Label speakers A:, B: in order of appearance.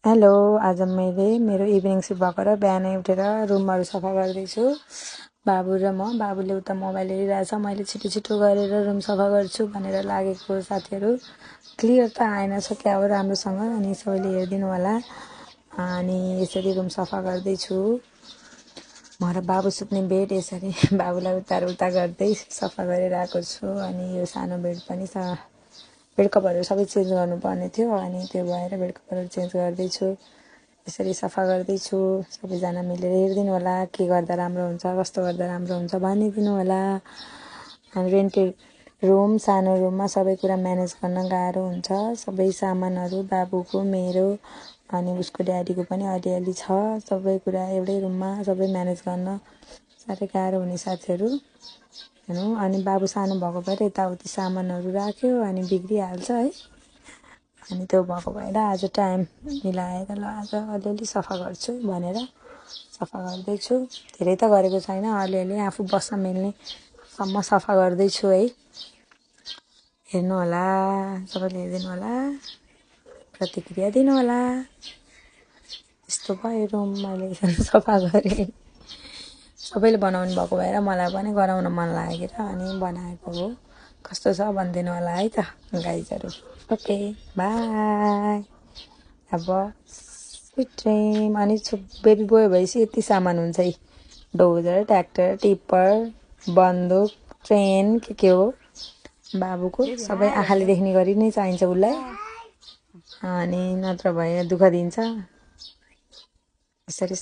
A: Hello, आज मैले मेरो इभिनिङ सिफ्ट भएको र बिहानै उठेर रुमहरू सफा गर्दैछु। बाबु र म, बाबुले उता मोबाइल हेरिरहेछ, मैले छिटो छिटो गरेर रुम सफा गर्छु भनेर लागेको। साथीहरू क्लियर त आएन छ क्या हो राम्रोसँग, अनि सबैले हेरिदिनु होला। अनि यसरी रुम सफा गर्दैछु। म र बाबु सुत्ने बेड यसरी बाबुलाई उता गर्दै सफा गरेर आएको छु। अनि यो सानो बेड पनि बेड कभरहरू सबै चेन्ज गर्नुपर्ने थियो, अनि त्यो भएर बेड कभरहरू चेन्ज गर्दैछु। यसरी सफा गर्दैछु। सबैजना मिलेर हेरिदिनु होला, के गर्दा राम्रो हुन्छ, कस्तो गर्दा राम्रो हुन्छ भनिदिनु होला। अनि रेन्टेड रुम, सानो रुममा सबै कुरा म्यानेज गर्न गाह्रो हुन्छ। सबै सामानहरू बाबुको, मेरो अनि उसको ड्याडीको पनि अलिअलि छ। सबै कुरा एउटै रुममा सबै म्यानेज गर्न साह्रै गाह्रो हुने साथीहरू हेर्नु। अनि बाबु सानो भएको भएर यताउति सामानहरू राख्यो अनि बिग्रिहाल्छ है। अनि त्यो भएको भएर आज टाइम मिलाएर ल आज अलिअलि सफा गर्छु भनेर सफा गर्दैछु। धेरै त गरेको छैन, अलिअलि आफू बस्न मिल्नेसम्म सफा गर्दैछु है। हेर्नु होला, सबैले हेरिदिनु होला, प्रतिक्रिया दिनु होला। यस्तो भयो रुम मैले सफा गरेँ। सबैले बनाउनु भएको भएर मलाई पनि गराउन मन लागेर अनि बनाएको हो। कस्तो छ भनिदिनु होला है त गाइजहरू। Okay, bye. अब स्विट ड्रिम। अनि बेबी बोय भएपछि यति सामान हुन्छ है, डोजर, ट्र्याक्टर, टिप्पर, बन्दुक, ट्रेन, के हो बाबुको सबै आँखाले देख्ने गरी नै चाहिन्छ उसलाई। अनि नत्र भए दुःख दिन्छ। यसरी